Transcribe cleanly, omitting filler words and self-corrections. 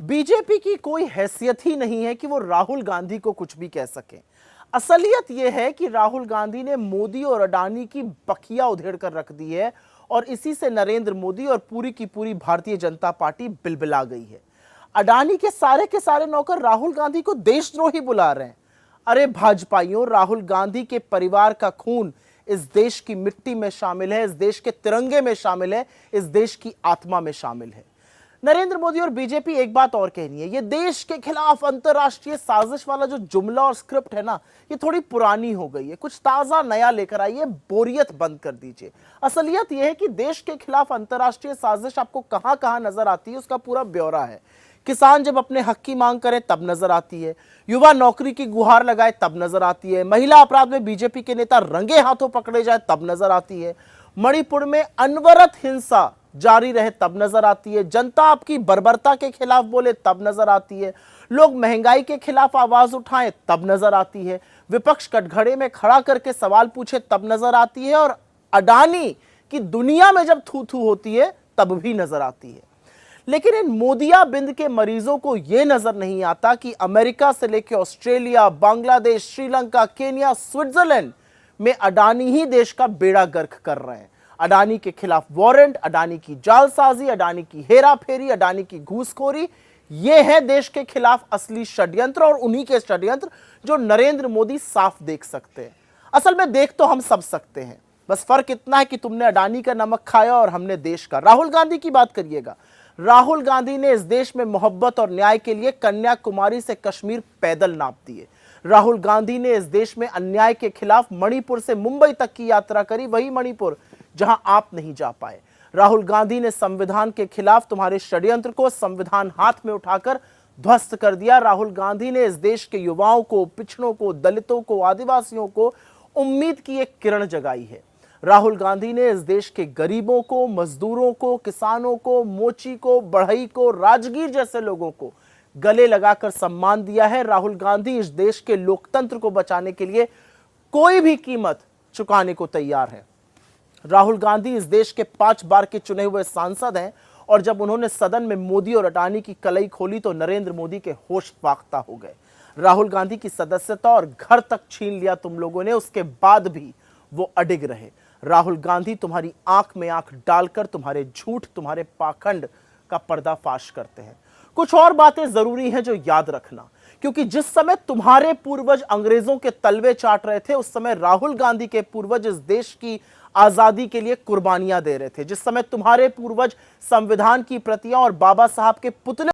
BJP की कोई हैसियत ही नहीं है कि वो राहुल गांधी को कुछ भी कह सके। असलियत यह है कि राहुल गांधी ने मोदी और अडानी की बखिया उधेड़ कर रख दी है और इसी से नरेंद्र मोदी और पूरी की पूरी भारतीय जनता पार्टी बिलबिला गई है। अडानी के सारे नौकर राहुल गांधी को देशद्रोही बुला रहे हैं। अरे भाजपाइयों, राहुल गांधी के परिवार का खून इस देश की मिट्टी में शामिल है, इस देश के तिरंगे में शामिल है, इस देश की आत्मा में शामिल है। नरेंद्र मोदी और बीजेपी एक बात और कहनी है, ये देश के खिलाफ अंतरराष्ट्रीय साजिश वाला जो जुमला और स्क्रिप्ट है ना, ये थोड़ी पुरानी हो गई है। कुछ ताजा नया लेकर आइए, बोरियत बंद कर दीजिए। असलियत यह है कि देश के खिलाफ अंतरराष्ट्रीय साजिश आपको कहां कहां नजर आती है, उसका पूरा ब्यौरा है। किसान जब अपने हक की मांग करें तब नजर आती है, युवा नौकरी की गुहार लगाए तब नजर आती है, महिला अपराध में बीजेपी के नेता रंगे हाथों पकड़े जाए तब नजर आती है, मणिपुर में अनवरत हिंसा जारी रहे तब नजर आती है, जनता आपकी बर्बरता के खिलाफ बोले तब नजर आती है, लोग महंगाई के खिलाफ आवाज उठाएं तब नजर आती है, विपक्ष कटघरे में खड़ा करके सवाल पूछे तब नजर आती है, और अडानी की दुनिया में जब थू थू होती है तब भी नजर आती है। लेकिन इन मोदिया बिंद के मरीजों को यह नजर नहीं आता कि अमेरिका से लेकर Australia, Bangladesh, Sri Lanka, Kenya, Switzerland में अडानी ही देश का बेड़ा गर्क कर रहे हैं। अडानी के खिलाफ वारंट, अडानी की जालसाजी, अडानी की हेराफेरी, अडानी की घूसखोरी, यह है देश के खिलाफ असली षड्यंत्र, और उन्हीं के षड्यंत्र जो नरेंद्र मोदी साफ देख सकते हैं। असल में देख तो हम सब सकते हैं, बस फर्क इतना है कि तुमने अडानी का नमक खाया और हमने देश का। राहुल गांधी की बात करिएगा, राहुल गांधी ने इस देश में मोहब्बत और न्याय के लिए कन्याकुमारी से कश्मीर पैदल नाप दिए। राहुल गांधी ने इस देश में अन्याय के खिलाफ मणिपुर से मुंबई तक की यात्रा करी, वही मणिपुर जहां आप नहीं जा पाए। राहुल गांधी ने संविधान के खिलाफ तुम्हारे षड्यंत्र को संविधान हाथ में उठाकर ध्वस्त कर दिया। राहुल गांधी ने इस देश के युवाओं को, पिछड़ों को, दलितों को, आदिवासियों को उम्मीद की एक किरण जगाई है। राहुल गांधी ने इस देश के गरीबों को, मजदूरों को, किसानों को, मोची को, बढ़ई को, राजगीर जैसे लोगों को गले लगाकर सम्मान दिया है। राहुल गांधी इस देश के लोकतंत्र को बचाने के लिए कोई भी कीमत चुकाने को तैयार है। राहुल गांधी इस देश के 5 बार के चुने हुए सांसद हैं, और जब उन्होंने सदन में मोदी और अडानी की कलई खोली तो नरेंद्र मोदी के होश फाख्ता हो गए। राहुल गांधी की सदस्यता और घर तक छीन लिया तुम लोगों ने, उसके बाद भी वो अडिग रहे। राहुल गांधी तुम्हारी आंख में आंख डालकर तुम्हारे झूठ, तुम्हारे पाखंड का पर्दाफाश करते हैं। कुछ और बातें जरूरी हैं जो याद रखना, क्योंकि जिस समय तुम्हारे पूर्वज अंग्रेजों के तलवे चाट रहे थे, उस समय राहुल गांधी के पूर्वज इस देश की आजादी के लिए कुर्बानियां दे रहे थे। जिस समय तुम्हारे पूर्वज संविधान की प्रतियां और बाबा साहब के पुतले